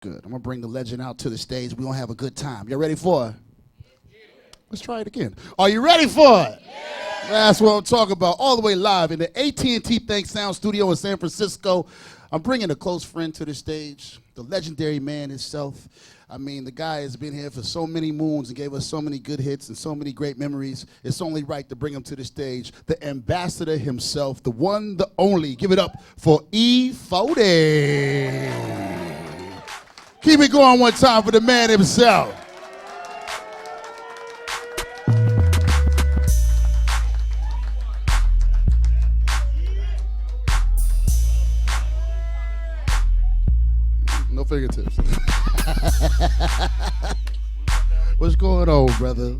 Good. I'm going to bring the legend out to the stage. We're going to have a good time. You ready for it? Let's try it again. Are you ready for it? Yeah. That's what I'm talking about. All the way live in the AT&T THANKS Sound Studio in San Francisco. I'm bringing a close friend to the stage, the legendary man himself. I mean, the guy has been here for so many moons and gave us so many good hits and so many great memories. It's only right to bring him to the stage. The ambassador himself, the one, the only. Give it up for E-40. Keep it going one time for the man himself. No fingertips. What's going on, brother?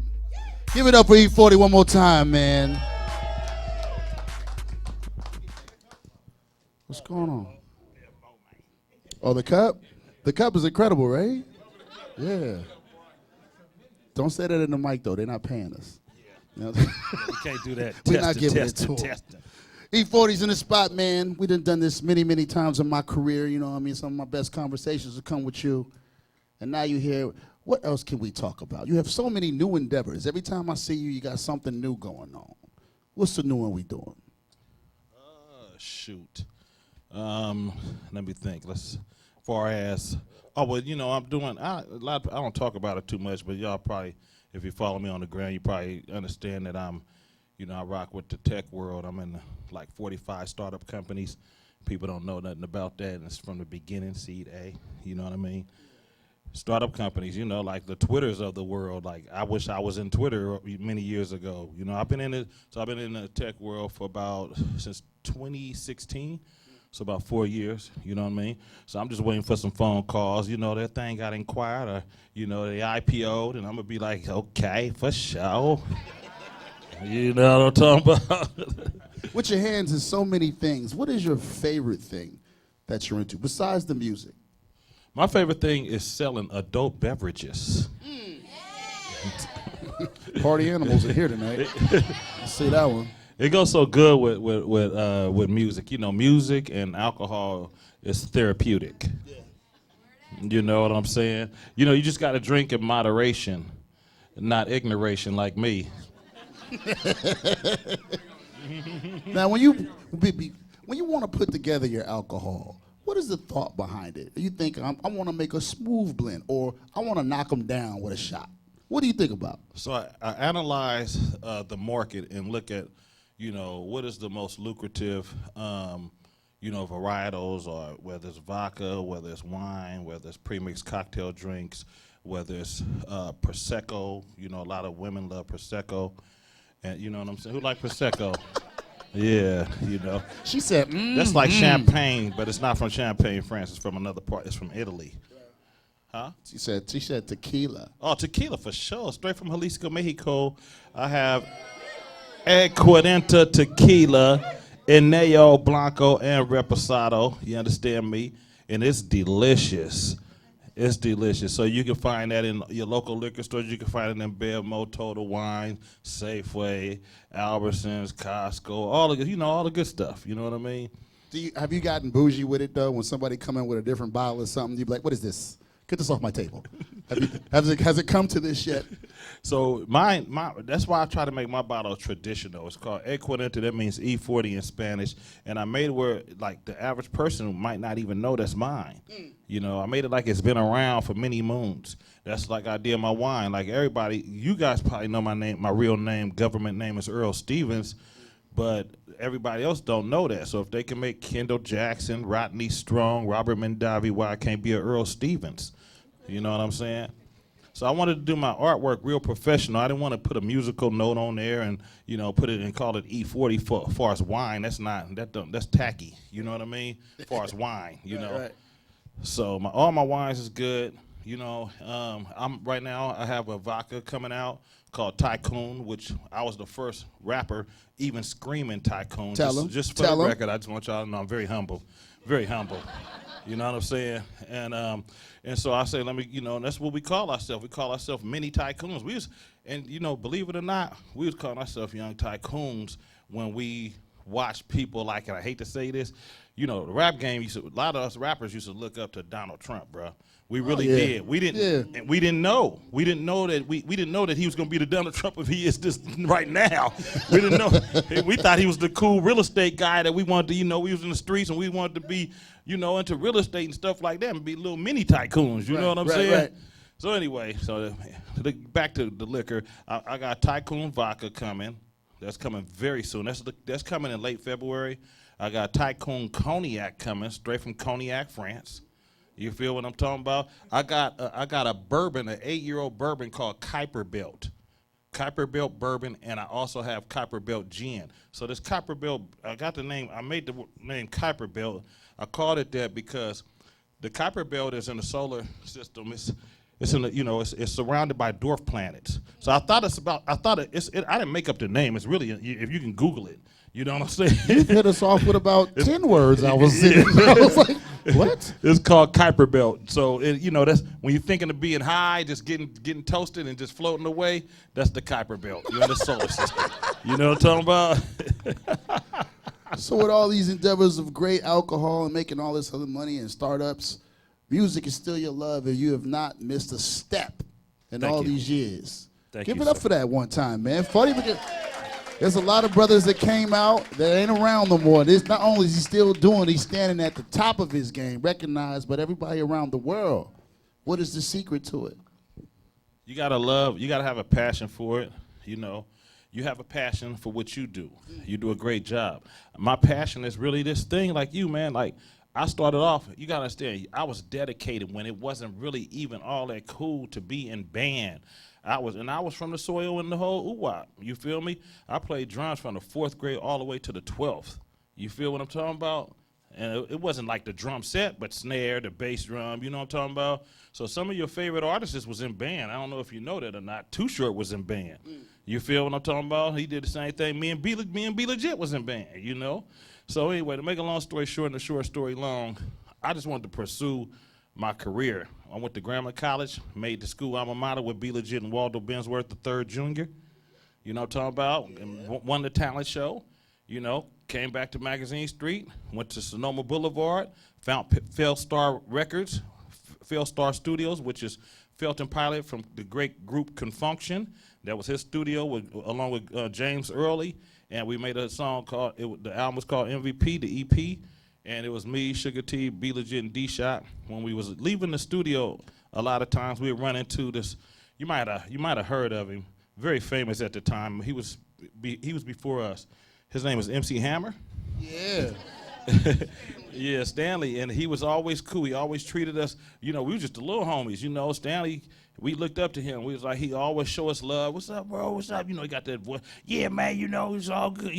Give it up for E-40 one more time, man. What's going on? Oh, the cup? The cup is incredible, right? Yeah. Don't say that in the mic, though. They're not paying us. You know? We can't do that. We're not giving it to them. E-40's in the spot, man. We done this many, many times in my career. You know what I mean? Some of my best conversations have come with you. And now you're here. What else can we talk about? You have so many new endeavors. Every time I see you, you got something new going on. What's the new one we doing? Shoot. Let me think. Far as, well, you know, I'm doing, I don't talk about it too much, but y'all probably, if you follow me on the ground, you probably understand that I rock with the tech world. I'm in like 45 startup companies. People don't know nothing about that, and it's from the beginning, seed A, you know what I mean? Startup companies, you know, like the Twitters of the world. Like, I wish I was in Twitter many years ago. You know, I've been in the tech world since 2016. So about 4 years, you know what I mean? So I'm just waiting for some phone calls. You know, that thing got inquired, or, you know, they IPO'd, and I'm going to be like, okay, for sure. You know what I'm talking about? With your hands in so many things, what is your favorite thing that you're into, besides the music? My favorite thing is selling adult beverages. Party animals are here tonight. I see that one. It goes so good with music. You know, music and alcohol is therapeutic. Yeah. You know what I'm saying? You know, you just got to drink in moderation, not ignoration like me. Now, when you want to put together your alcohol, what is the thought behind it? You think, I want to make a smooth blend, or I want to knock them down with a shot. What do you think about? So I analyze the market and look at, you know, what is the most lucrative, you know, varietals, or whether it's vodka, whether it's wine, whether it's premixed cocktail drinks, whether it's Prosecco. You know, a lot of women love Prosecco. And you know what I'm saying? Who like Prosecco? Yeah, you know. She said, That's like champagne, but it's not from Champagne, France. It's from another part. It's from Italy. Huh? She said tequila. Oh, tequila for sure. Straight from Jalisco, Mexico. I have E-40 tequila, Eneo Blanco, and Reposado. You understand me? And it's delicious. It's delicious. So you can find that in your local liquor stores. You can find it in Bevmo, Total Wine, Safeway, Albertsons, Costco, all the good stuff. You know what I mean? Have you gotten bougie with it though? When somebody come in with a different bottle or something, you be like, "What is this? Get this off my table." Has it come to this yet? So that's why I try to make my bottle traditional. It's called E-40. That means E-40 in Spanish. And I made it where like the average person might not even know that's mine. You know, I made it like it's been around for many moons. That's like I did my wine. Like everybody, you guys probably know my name, my real name, government name is Earl Stevens, but everybody else don't know that. So if they can make Kendall Jackson, Rodney Strong, Robert Mondavi, why I can't be a Earl Stevens? You know what I'm saying? So I wanted to do my artwork real professional. I didn't want to put a musical note on there and, you know, put it and call it E-40 for far as wine. That's tacky. You know what I mean? As far as wine, you know. Right. So all my wines is good. You know, right now I have a vodka coming out called Tycoon, which I was the first rapper even screaming Tycoon. Just for the record, I just want y'all to know I'm very humble. Very humble. You know what I'm saying? And so I say, and that's what we call ourselves. We call ourselves mini tycoons. Believe it or not, we was calling ourselves young tycoons when we watched people like, and I hate to say this, you know, the rap game, a lot of us rappers used to look up to Donald Trump, bro. We really yeah. did. We didn't. Yeah. And we didn't know. We didn't know that. We didn't know that he was going to be the Donald Trump if he is this right now. We didn't know. We thought he was the cool real estate guy that we wanted to. We was in the streets and we wanted to be, into real estate and stuff like that and be little mini tycoons. You know what I'm saying? Right. So anyway, back to the liquor. I got Tycoon Vodka coming. That's coming very soon. That's coming in late February. I got Tycoon Cognac coming straight from Cognac, France. You feel what I'm talking about? I got a bourbon, an 8-year-old bourbon called Kuiper Belt. Kuiper Belt bourbon, and I also have Kuiper Belt gin. So this Kuiper Belt, I made the name Kuiper Belt. I called it that because the Kuiper Belt is in the solar system. It's in the, it's surrounded by dwarf planets. So I didn't make up the name. It's really, if you can Google it. You know what I'm saying? You hit us off with about 10 words. I was like, what? It's called Kuiper Belt. So that's when you're thinking of being high, just getting toasted and just floating away. That's the Kuiper Belt. You're in the solar system. You know what I'm talking about? So with all these endeavors of great alcohol and making all this other money and startups, music is still your love, and you have not missed a step in Thank all you. these years. Thank Give you, it up sir. for that one time, man. Funny because there's a lot of brothers that came out that ain't around no more. This not only is he still doing, he's standing at the top of his game, recognized by everybody around the world. What is the secret to it? You gotta have a passion for it. You have a passion for what you do. You do a great job. My passion is really this thing like you, man. Like I started off, you gotta understand, I was dedicated when it wasn't really even all that cool to be in band. I was from the soil and the whole oo-wop. You feel me? I played drums from the 4th grade all the way to the 12th. You feel what I'm talking about? And it wasn't like the drum set, but snare, the bass drum, you know what I'm talking about? So some of your favorite artists was in band. I don't know if you know that or not. Too Short was in band. You feel what I'm talking about? He did the same thing. Me and B Legit was in band, So anyway, to make a long story short and a short story long, I just wanted to pursue my career. I went to Grambling College, made the school alma mater with B Legit and Waldo Bensworth, the 3rd junior. You know what I'm talking about? And won the talent show. Came back to Magazine Street, went to Sonoma Boulevard, found Felstar Records, Felstar Studios, which is Felton Pilot from the great group Confunction. That was his studio along with James Early, and we made a song the album was called MVP, the EP, and it was me, Sugar T, B Legit, and D-Shot. When we was leaving the studio, a lot of times we would run into this. You might have heard of him. Very famous at the time. He was before us. His name was MC Hammer. Yeah. Yeah, Stanley, and he was always cool. He always treated us, we were just the little homies, Stanley, we looked up to him. We was like, he always show us love. What's up, bro? What's up? He got that voice. Yeah, man, it's all good,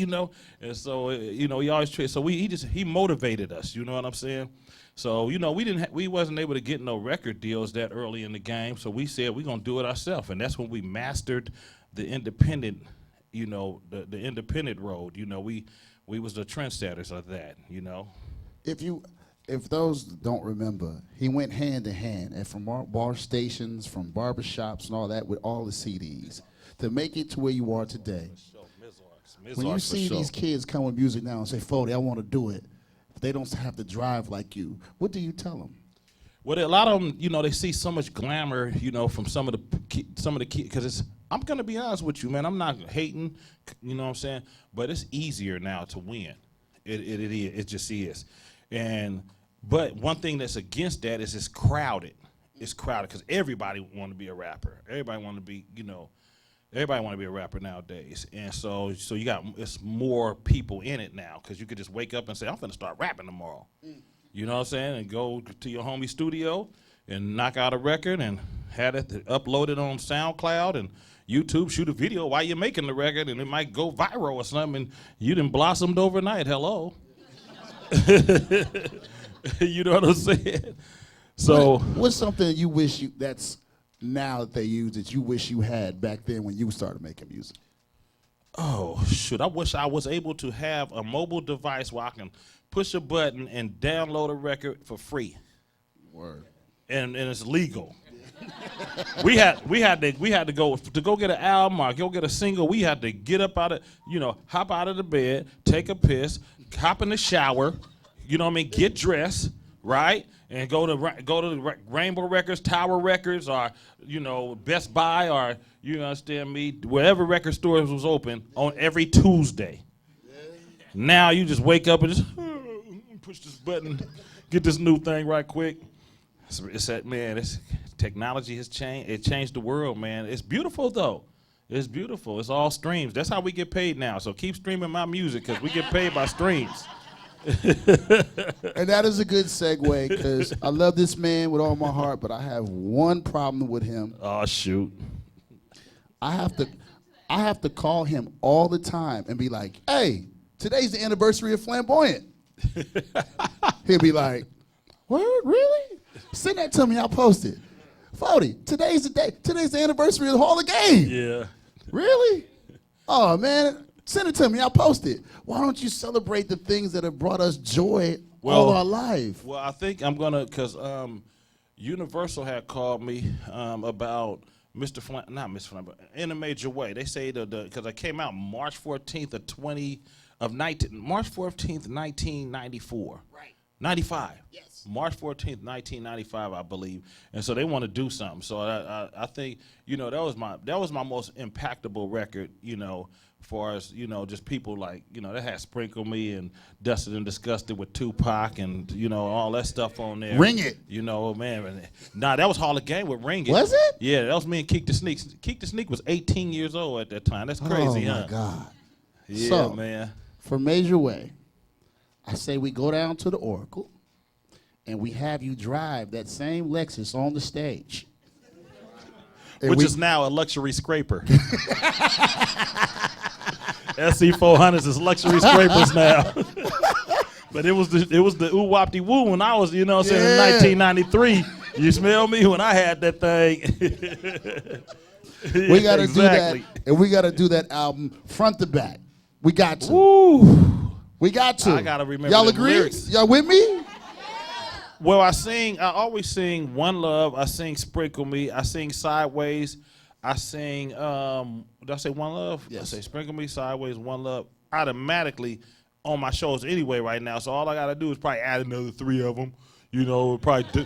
And so, he always treated, so he motivated us, you know what I'm saying? So, we wasn't able to get no record deals that early in the game, so we said we're going to do it ourselves, and that's when we mastered the independent, the independent road. We was the trendsetters of that, If those don't remember, he went hand to hand and from bar stations, from barbershops and all that with all the CDs to make it to where you are today. When you see these kids come with music now and say, 40, I want to do it, they don't have to drive like you, what do you tell them? Well, a lot of them, they see so much glamour, from some of the kids, because I'm going to be honest with you, man, I'm not hating, you know what I'm saying, but it's easier now to win. It just is. But one thing that's against that is it's crowded. It's crowded because everybody want to be a rapper. Everybody want to be, everybody want to be a rapper nowadays. And so it's more people in it now because you could just wake up and say, I'm finna start rapping tomorrow. You know what I'm saying? And go to your homie studio and knock out a record and have it uploaded on SoundCloud and YouTube, shoot a video while you're making the record, and it might go viral or something, and you done blossomed overnight. Hello. You know what I'm saying? So what's something you wish that's now that they use that you wish you had back then when you started making music? Oh, shoot. I wish I was able to have a mobile device where I can push a button and download a record for free. Word. And it's legal. we had to go get an album or go get a single. We had to get up out of, hop out of the bed, take a piss, hop in the shower, get dressed, right? and go to Rainbow Records, Tower Records, or Best Buy, or you understand me, wherever record stores was open on every Tuesday. Yeah. Now you just wake up and just push this button, get this new thing right quick. It's that, man. Technology has changed. It changed the world, man. It's beautiful though. It's beautiful. It's all streams. That's how we get paid now. So keep streaming my music because we get paid by streams. And that is a good segue because I love this man with all my heart, but I have one problem with him. Oh shoot! I have to call him all the time and be like, "Hey, today's the anniversary of Flamboyant." He'll be like, "What? Really? Send that to me. I'll post it." 40. Today's the day. Today's the anniversary of the Hall of Game. Yeah. Really? Oh man, send it to me. I'll post it. Why don't you celebrate the things that have brought us joy all our life? Well, I think I'm gonna, cause Universal had called me about Mr. Flam, not Mr. Flam, but in a major way. They say because I came out March 14th March 14th, 1994. Right. 95. Yes. March 14th, 1995, I believe. And so they want to do something. So I think, that was my most impactable record, far as, just people like, that had Sprinkle Me and Dusted and Disgusted with Tupac and, all that stuff on there. Ring It. Man. Nah, that was Hall of Game with Ring It. Was it? Yeah, that was me and Keek the Sneak. Keek the Sneak was 18 years old at that time. That's crazy, huh? Oh, my God. Yeah, so, man. For Major Way, I say we go down to the Oracle and we have you drive that same Lexus on the stage. Which is now a luxury scraper. SC400s is luxury scrapers now. But it was the ooh-wop-de-woo when I was, in 1993. You smell me when I had that thing. We got to do that, and we got to do that album front to back. We got to. Woo. We got to. I got to remember Y'all the agree? lyrics. Y'all with me? Well, I always sing One Love. I sing Sprinkle Me. I sing Sideways. I sing, did I say One Love? Yes. I say Sprinkle Me, Sideways, One Love. Automatically on my shows anyway right now. So all I got to do is probably add another 3 of them. Probably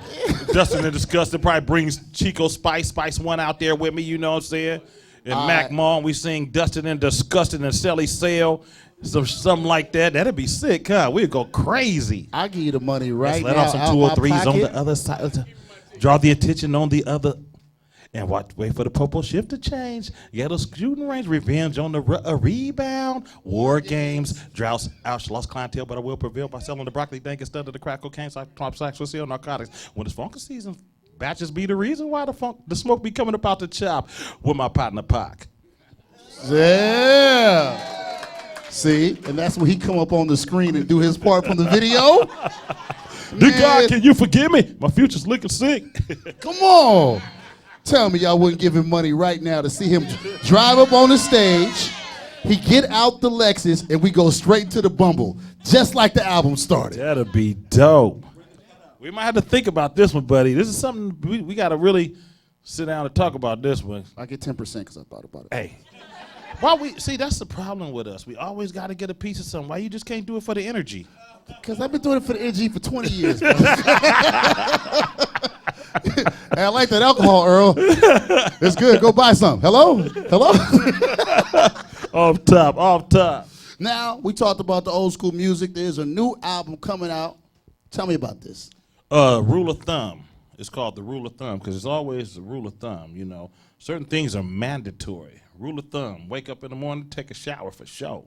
Dustin and Disgusted probably brings Chico Spice One out there with me, you know what I'm saying? And Mac Mon, we sing Dustin and Disgusted and Sally Sale. Something like that. That'd be sick, huh? We'd go crazy. I'll give you the money right now. Let off some 203s on the other side. Draw the attention on the other. And wait for the purple shift to change. Ghetto shooting range, revenge on the rebound. War games, droughts, ouch, lost clientele, but I will prevail by selling the broccoli dank instead of the crack cocaine, top sacks for sale, narcotics. When it's funky season, batches be the reason why the smoke be coming up out the chop with my partner Pac. Yeah. See, and that's when he come up on the screen and do his part from the video. Dear God, can you forgive me? My future's looking sick. Come on. Tell me y'all wouldn't give him money right now to see him drive up on the stage. He get out the Lexus and we go straight to the Bumble, just like the album started. That'd be dope. We might have to think about this one, buddy. This is something we got to really sit down and talk about this one. I get 10% because I thought about it. Hey. That's the problem with us. We always got to get a piece of something. Why you just can't do it for the energy? Because I've been doing it for the energy for 20 years. Hey, I like that alcohol, Earl. It's good. Go buy some. Hello? Off top. Now, we talked about the old school music. There's a new album coming out. Tell me about this. Rule of thumb. It's called the rule of thumb because it's always the rule of thumb, Certain things are mandatory. Rule of thumb. Wake up in the morning, take a shower for sure.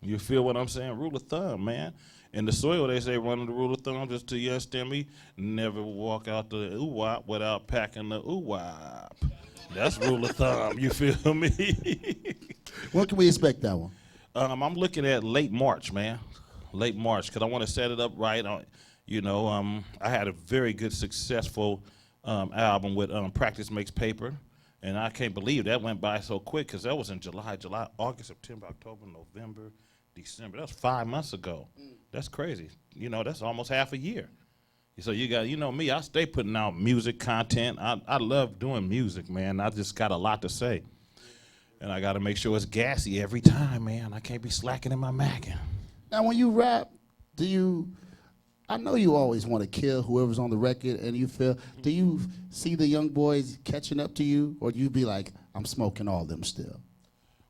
You feel what I'm saying? Rule of thumb, man. In the soil, they say run the rule of thumb just to, you understand me? Never walk out the ooh-wop without packing the ooh-wop. That's rule of thumb. You feel me? When can we expect that one? I'm looking at late March, man. Late March, because I want to set it up right. I had a very good, successful album with Practice Makes Paper. And I can't believe that went by so quick because that was in July, August, September, October, November, December. That was 5 months ago. That's crazy. That's almost half a year. So you got, me, I stay putting out music content. I love doing music, man. I just got a lot to say. And I got to make sure it's gassy every time, man. I can't be slacking in my macking. Now, when you rap, do you I know you always want to kill whoever's on the record, and you feel. Do you see the young boys catching up to you, or do you be like, I'm smoking all them still?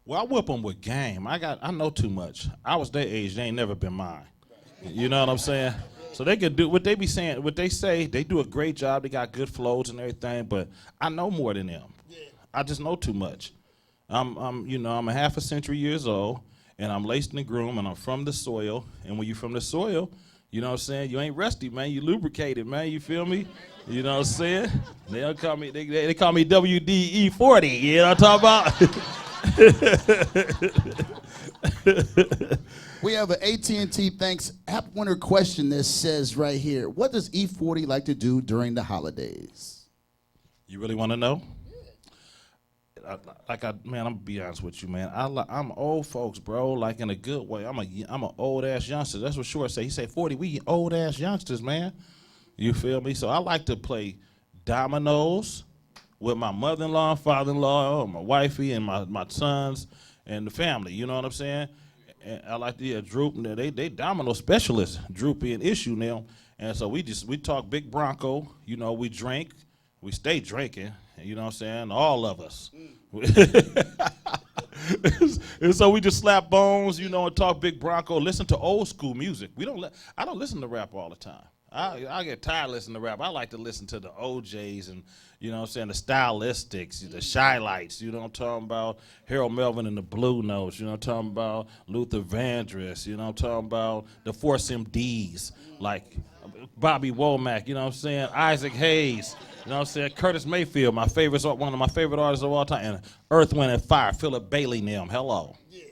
Well, I whip them with game. I know too much. I was their age. They ain't never been mine. You know what I'm saying? So they can do what they be saying. What they say, they do a great job. They got good flows and everything. But I know more than them. I just know too much. I'm a half a century years old, and I'm laced in the groom, and I'm from the soil. And when you from the soil, you know what I'm saying? You ain't rusty, man. You lubricated, man. You feel me? You know what I'm saying? They call me WD E-40. You know what I'm talking about? We have an AT&T Thanks app winner question that says right here, what does E-40 like to do during the holidays? You really want to know? I'm gonna be honest with you, man. I'm old folks, bro, like in a good way. I'm an old ass youngster. That's what Short say. He say 40. We old ass youngsters, man. You feel me? So I like to play dominoes with my mother-in-law and father-in-law, or my wifey and my sons and the family. You know what I'm saying? And I like to Droop. They domino specialists, Droopy and Issue now. And so we talk big Bronco. You know, we drink. We stay drinking. You know what I'm saying? All of us. And so we just slap bones, you know, and talk big Bronco. Listen to old school music. I don't listen to rap all the time. I get tired listening to rap. I like to listen to the OJs and, you know what I'm saying, the Stylistics, the Shy Lights, you know what I'm talking about, Harold Melvin and the Blue Notes, you know what I'm talking about, Luther Vandross, you know what I'm talking about, the Force MDs, like Bobby Womack, you know what I'm saying, Isaac Hayes, you know what I'm saying, Curtis Mayfield, one of my favorite artists of all time, and Earth, Wind, and Fire, Philip Bailey and them, hello. Yeah.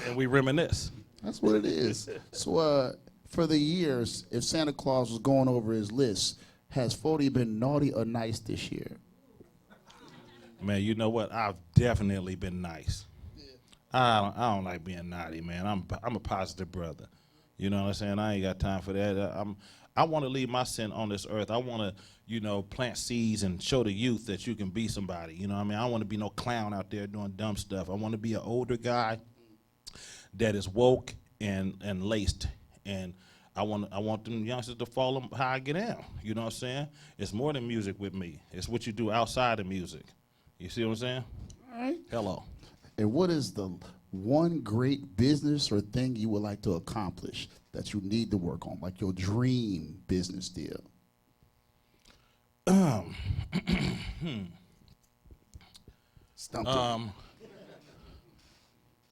and we reminisce. That's what it is. So, for the years, if Santa Claus was going over his list, has 40 been naughty or nice this year? Man, you know what? I've definitely been nice. Yeah. I don't like being naughty, man. I'm a positive brother. You know what I'm saying? I ain't got time for that. I want to leave my sin on this earth. I want to, you know, plant seeds and show the youth that you can be somebody. You know what I mean? I don't want to be no clown out there doing dumb stuff. I want to be an older guy that is woke and laced. And I want them youngsters to follow how I get down. You know what I'm saying? It's more than music with me. It's what you do outside of music. You see what I'm saying? All right. Hello. And what is the one great business or thing you would like to accomplish that you need to work on, like your dream business deal? A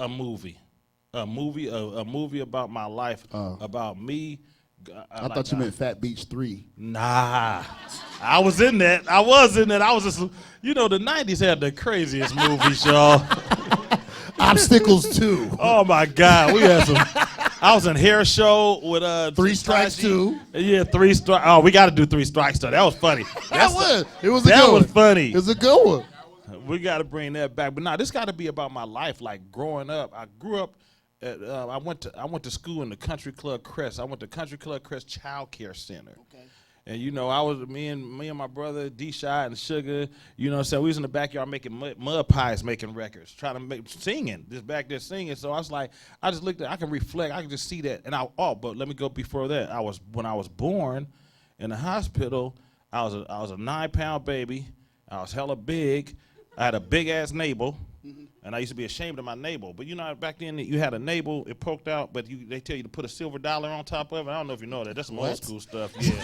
movie. A movie about my life, about me. I thought you meant Fat Beach 3. Nah, I was in that. I was just, you know, the 90s had the craziest movies, y'all. Obstacles 2. Oh my God, we had some. I was in Hair Show with 3 Strikes 2. Yeah, 3 Strikes. Oh, we got to do 3 Strikes though. That was funny. It was a good one. That was funny. It was a good one. We got to bring that back. But nah, this got to be about my life. Like growing up, I grew up. I went to school in the Country Club Crest. I went to Country Club Crest Child Care Center. Okay. And you know, me and my brother D-Shy and Sugar, you know what I'm saying, we was in the backyard making mud pies, making records, trying to singing, just back there singing. So I was like, I just looked at, I can reflect, I can just see that. And but let me go before that. When I was born in the hospital, I was a 9-pound baby. I was hella big. I had a big ass navel. And I used to be ashamed of my navel. But you know, back then you had a navel, it poked out, but they tell you to put a silver dollar on top of it. I don't know if you know that. That's some old school stuff. Yeah.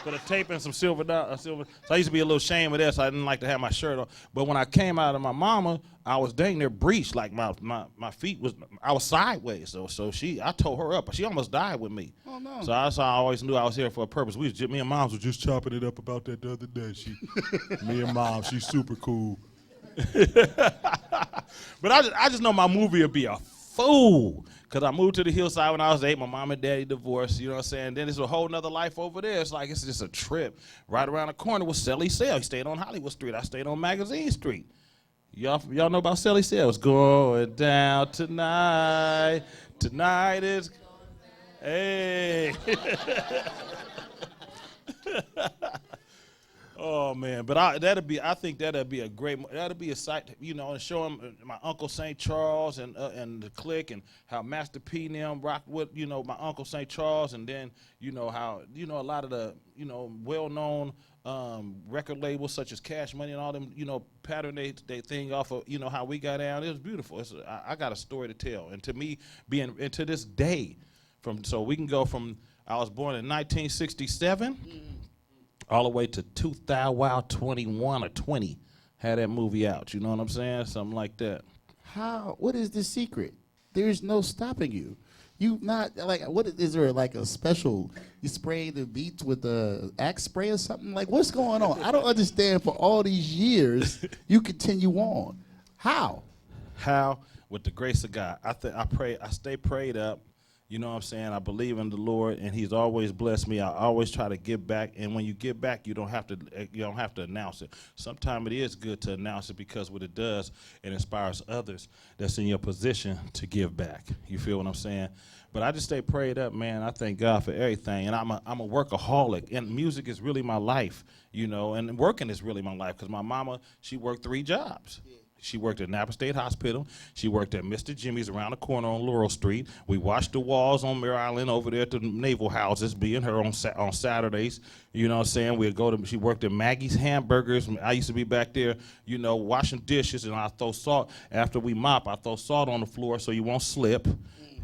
Put a tape and some silver. So I used to be a little ashamed of that, so I didn't like to have my shirt on. But when I came out of my mama, I was dang near breached. Like my feet I was sideways. So I tore her up. She almost died with me. Oh no. So I always knew I was here for a purpose. Me and Moms were just chopping it up about that the other day. Me and Mom, she's super cool. But I just know my movie would be a fool. Because I moved to the hillside when I was 8. My mom and daddy divorced, you know what I'm saying? Then there's a whole nother life over there. It's like, it's just a trip. Right around the corner was Sally Sale. He stayed on Hollywood Street. I stayed on Magazine Street. Y'all know about Sally Sale? It's going down tonight. Tonight is... Hey. Oh, man, but I think that'd be a great, that'd be a sight, and show him my Uncle St. Charles and the clique, and how Master P and them rock with, my Uncle St. Charles, and then, how, a lot of the, well-known record labels such as Cash Money and all them, pattern they thing off of, how we got down. It was beautiful. I got a story to tell, and to me, and to this day, so we can go from, I was born in 1967. All the way to 2021 or 20, had that movie out. You know what I'm saying? Something like that. What is the secret? There's no stopping you. You not like what is there like a special? You spray the beats with the Axe spray or something? Like what's going on? I don't understand. For all these years, you continue on. How? With the grace of God. I stay prayed up. You know what I'm saying? I believe in the Lord, and He's always blessed me. I always try to give back, and when you give back, you don't have to announce it. Sometimes it is good to announce it, because what it does, it inspires others that's in your position to give back. You feel what I'm saying? But I just stay prayed up, man. I thank God for everything, and I'm a workaholic, and music is really my life, and working is really my life, because my mama, she worked 3 jobs. Yeah. She worked at Napa State Hospital. She worked at Mr. Jimmy's around the corner on Laurel Street. We washed the walls on Mare Island over there at the naval houses, being her on Saturdays. You know what I'm saying? She worked at Maggie's Hamburgers. I used to be back there, washing dishes, and I throw salt. After we mop, I throw salt on the floor so you won't slip.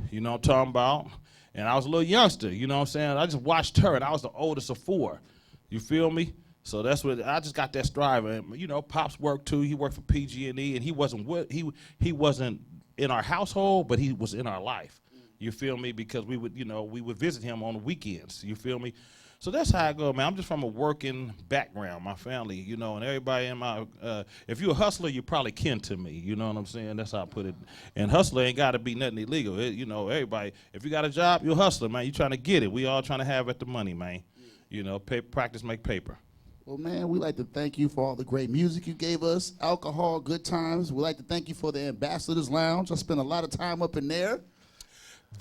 You know what I'm talking about? And I was a little youngster, you know what I'm saying? I just watched her, and I was the oldest of 4. You feel me? So that's what I just got that strive, and Pops worked too. He worked for PG&E, and he wasn't in our household, but he was in our life. You feel me? Because we would visit him on the weekends. You feel me? So that's how I go, man. I'm just from a working background, my family, and everybody in my. If you're a hustler, you're probably kin to me. You know what I'm saying? That's how I put it. And hustler ain't got to be nothing illegal. Everybody. If you got a job, you're a hustler, man. You trying to get it. We all trying to have at the money, man. Practice make paper. Well, man, we'd like to thank you for all the great music you gave us, alcohol, good times. We'd like to thank you for the Ambassadors Lounge. I spent a lot of time up in there.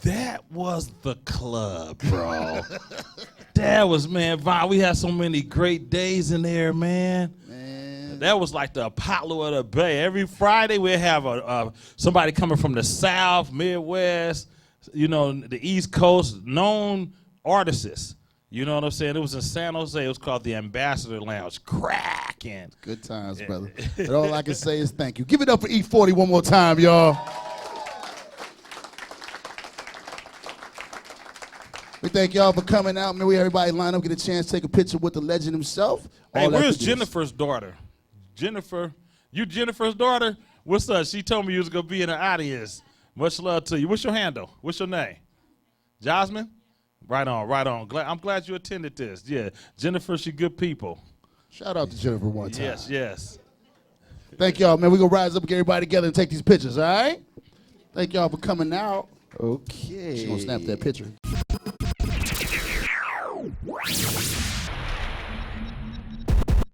That was the club, bro. That was, man, we had so many great days in there, man. That was like the Apollo of the Bay. Every Friday we'd have somebody coming from the South, Midwest, the East Coast, known artists. You know what I'm saying? It was in San Jose. It was called the Ambassador Lounge. Cracking. Good times, brother. But all I can say is thank you. Give it up for E-40 one more time, y'all. We thank y'all for coming out. Maybe everybody line up, get a chance to take a picture with the legend himself. Hey, where's Jennifer's daughter? Jennifer, you Jennifer's daughter? What's up? She told me you was going to be in the audience. Much love to you. What's your handle? What's your name? Jasmine? Right on. I'm glad you attended this. Yeah, Jennifer, she good people. Shout out to Jennifer one time. Yes. Thank y'all, man. We're going to rise up and get everybody together and take these pictures, all right? Thank y'all for coming out. Okay. She's going to snap that picture.